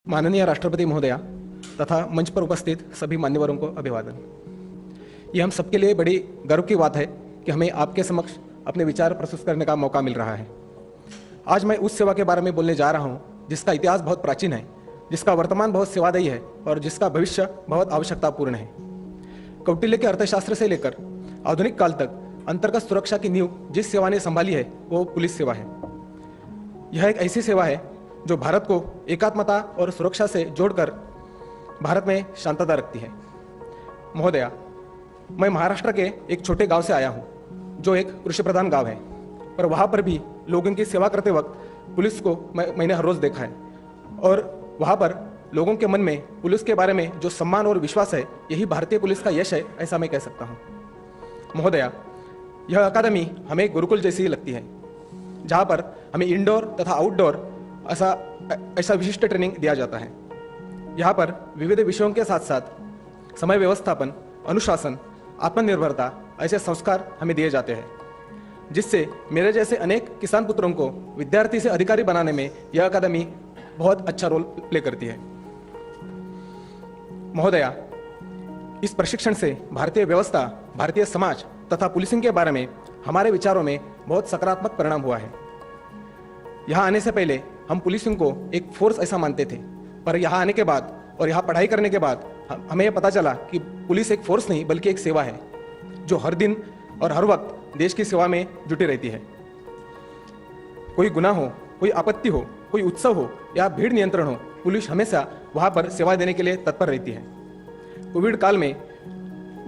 माननीय राष्ट्रपति महोदया तथा मंच पर उपस्थित सभी मान्यवरों को अभिवादन। ये हम सबके लिए बड़ी गर्व की बात है कि हमें आपके समक्ष अपने विचार प्रस्तुत करने का मौका मिल रहा है। आज मैं उस सेवा के बारे में बोलने जा रहा हूँ जिसका इतिहास बहुत प्राचीन है, जिसका वर्तमान बहुत सेवादायी है और जिसका भविष्य बहुत आवश्यकतापूर्ण है। कौटिल्य के अर्थशास्त्र से लेकर आधुनिक काल तक अंतर्गत सुरक्षा की नींव जिस सेवा ने संभाली है वो पुलिस सेवा है। यह एक ऐसी सेवा है जो भारत को एकात्मता और सुरक्षा से जोड़कर भारत में शांतता रखती है। महोदया, मैं महाराष्ट्र के एक छोटे गांव से आया हूं जो एक कृषि प्रधान गांव है, पर वहां पर भी लोगों की सेवा करते वक्त पुलिस को मैंने हर रोज देखा है और वहां पर लोगों के मन में पुलिस के बारे में जो सम्मान और विश्वास है, यही भारतीय पुलिस का यश है, ऐसा मैं कह सकता हूं। महोदया, यह अकादमी हमें गुरुकुल जैसी लगती है, जहां पर हमें इंडोर तथा आउटडोर ऐसा विशिष्ट ट्रेनिंग दिया जाता है। यहाँ पर विविध विषयों के साथ साथ समय व्यवस्थापन, अनुशासन, आत्मनिर्भरता ऐसे संस्कार हमें दिए जाते हैं, जिससे मेरे जैसे अनेक किसान पुत्रों को विद्यार्थी से अधिकारी बनाने में यह अकादमी बहुत अच्छा रोल प्ले करती है। महोदया, इस प्रशिक्षण से भारतीय व्यवस्था, भारतीय समाज तथा पुलिसिंग के बारे में हमारे विचारों में बहुत सकारात्मक परिणाम हुआ है। यहाँ आने से पहले हम पुलिसिंग को एक फोर्स ऐसा मानते थे, पर यहाँ आने के बाद और यहाँ पढ़ाई करने के बाद हमें यह पता चला कि पुलिस एक फोर्स नहीं बल्कि एक सेवा है, जो हर दिन और हर वक्त देश की सेवा में जुटी रहती है। कोई गुनाह हो, कोई आपत्ति हो, कोई उत्सव हो या भीड़ नियंत्रण हो, पुलिस हमेशा वहाँ पर सेवा देने के लिए तत्पर रहती है। कोविड काल में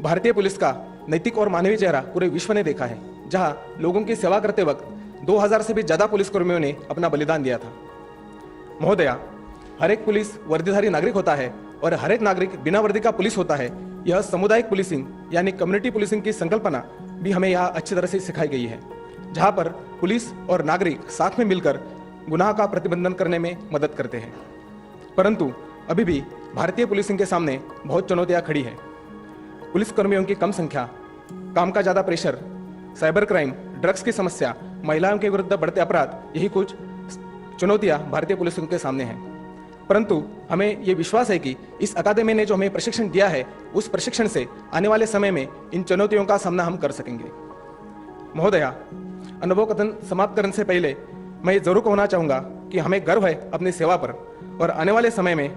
भारतीय पुलिस का नैतिक और मानवीय चेहरा पूरे विश्व ने देखा है, जहाँ लोगों की सेवा करते वक्त 2000 से भी ज्यादा पुलिसकर्मियों ने अपना बलिदान दिया था। महोदया, हर एक पुलिस वर्दीधारी नागरिक होता है और हर एक नागरिक बिना वर्दी का पुलिस होता है। यह सामुदायिक पुलिसिंग यानी कम्युनिटी पुलिसिंग की संकल्पना भी हमें यहाँ अच्छी तरह से सिखाई गई है, जहाँ पर पुलिस और नागरिक साथ में मिलकर गुनाह का प्रतिबंधन करने में मदद करते हैं। परंतु अभी भी भारतीय पुलिसिंग के सामने बहुत चुनौतियाँ खड़ी हैं। पुलिसकर्मियों की कम संख्या, काम का ज़्यादा प्रेशर, साइबर क्राइम, ड्रग्स की समस्या, महिलाओं के विरुद्ध बढ़ते अपराध, यही कुछ चुनौतियां भारतीय पुलिस के सामने हैं। परंतु हमें ये विश्वास है कि इस अकादमी ने जो हमें प्रशिक्षण दिया है, उस प्रशिक्षण से आने वाले समय में इन चुनौतियों का सामना हम कर सकेंगे। महोदया, अनुभव कथन समाप्त करने से पहले मैं ये जरूर कहना चाहूँगा कि हमें गर्व है अपनी सेवा पर और आने वाले समय में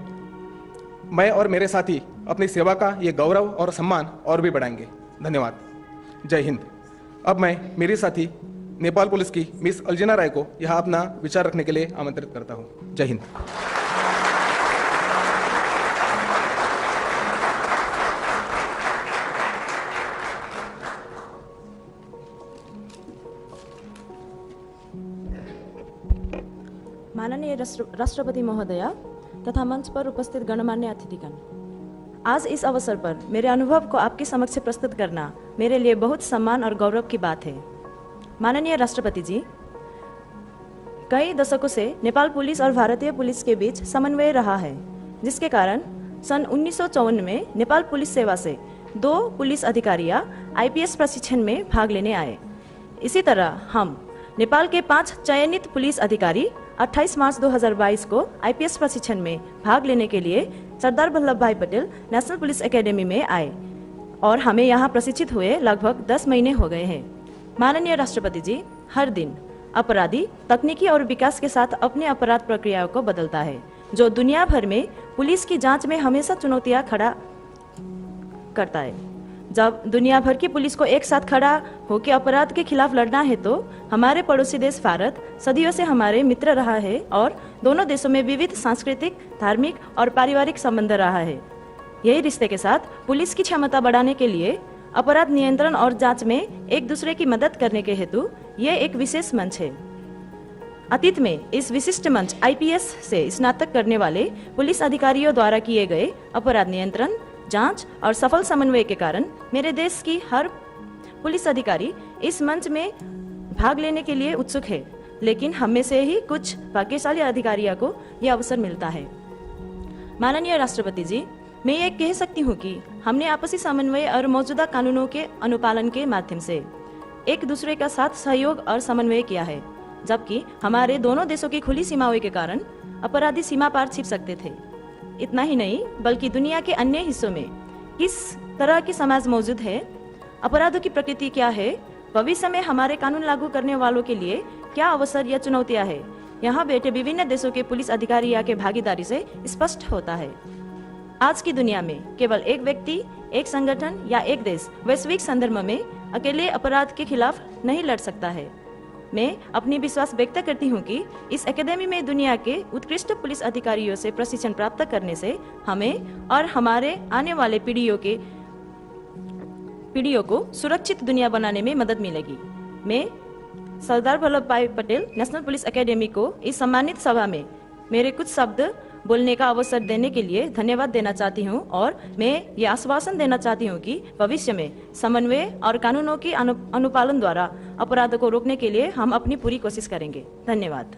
मैं और मेरे साथी अपनी सेवा का ये गौरव और सम्मान और भी बढ़ाएंगे। धन्यवाद। जय हिंद। अब मैं मेरी साथी नेपाल पुलिस की मिस अल्जिना राय को यहाँ अपना विचार रखने के लिए आमंत्रित करता हूँ। जय हिंद। माननीय राष्ट्रपति महोदया तथा मंच पर उपस्थित गणमान्य अतिथिगण, आज इस अवसर पर मेरे अनुभव को आपके समक्ष प्रस्तुत करना मेरे लिए बहुत सम्मान और गौरव की बात है। माननीय राष्ट्रपति जी, कई दशकों से नेपाल पुलिस और भारतीय पुलिस के बीच समन्वय रहा है, जिसके कारण सन 1954 में नेपाल पुलिस सेवा से 2 पुलिस अधिकारियां आईपीएस प्रशिक्षण में भाग लेने आए। इसी तरह हम नेपाल के 5 चयनित पुलिस अधिकारी 28 मार्च 2022 को आईपीएस प्रशिक्षण में भाग लेने के लिए सरदार वल्लभ भाई पटेल नेशनल पुलिस एकेडमी में आए और हमें यहाँ प्रशिक्षित हुए लगभग 10 महीने हो गए हैं। माननीय राष्ट्रपति जी, हर दिन अपराधी तकनीकी और विकास के साथ अपने अपराध प्रक्रियाओं को बदलता है, जो दुनिया भर में पुलिस की जांच में हमेशा चुनौतियां खड़ा करता है। जब दुनिया भर की पुलिस को एक साथ खड़ा होकर अपराध के खिलाफ लड़ना है, तो हमारे पड़ोसी देश भारत सदियों से हमारे मित्र रहा है और दोनों देशों में विविध सांस्कृतिक, धार्मिक और पारिवारिक संबंध रहा है। यही रिश्ते के साथ पुलिस की क्षमता बढ़ाने के लिए अपराध नियंत्रण और जांच में एक दूसरे की मदद करने के हेतु ये एक विशेष मंच है। अतीत में इस विशिष्ट मंच आईपीएस से स्नातक करने वाले पुलिस अधिकारियों द्वारा किए गए अपराध नियंत्रण, जांच और सफल समन्वय के कारण मेरे देश की हर पुलिस अधिकारी इस मंच में भाग लेने के लिए उत्सुक है, लेकिन हम में से ही कुछ भाग्यशाली अधिकारियों को यह अवसर मिलता है। माननीय राष्ट्रपति जी, मैं ये कह सकती हूँ कि हमने आपसी समन्वय और मौजूदा कानूनों के अनुपालन के माध्यम से एक दूसरे का साथ सहयोग और समन्वय किया है, जबकि हमारे दोनों देशों की खुली सीमाओं के कारण अपराधी सीमा पार छिप सकते थे। इतना ही नहीं, बल्कि दुनिया के अन्य हिस्सों में किस तरह की समाज मौजूद है, अपराधों की प्रकृति क्या है, भविष्य में हमारे कानून लागू करने वालों के लिए क्या अवसर या चुनौतियां हैं, यहाँ बैठे विभिन्न देशों के पुलिस अधिकारियों के भागीदारी से स्पष्ट होता है। आज की दुनिया में केवल एक व्यक्ति, एक संगठन या एक देश वैश्विक संदर्भ में अकेले अपराध के खिलाफ नहीं लड़ सकता है। मैं अपनी विश्वास व्यक्त करती हूँ कि इस एकेडमी में दुनिया के उत्कृष्ट पुलिस अधिकारियों से प्रशिक्षण प्राप्त करने से हमें और हमारे आने वाले पीढ़ियों को सुरक्षित दुनिया बनाने में मदद मिलेगी। मैं सरदार वल्लभ भाई पटेल नेशनल पुलिस एकेडमी को इस सम्मानित सभा में मेरे कुछ शब्द बोलने का अवसर देने के लिए धन्यवाद देना चाहती हूं और मैं ये आश्वासन देना चाहती हूं कि भविष्य में समन्वय और कानूनों की अनुपालन द्वारा अपराधों को रोकने के लिए हम अपनी पूरी कोशिश करेंगे। धन्यवाद।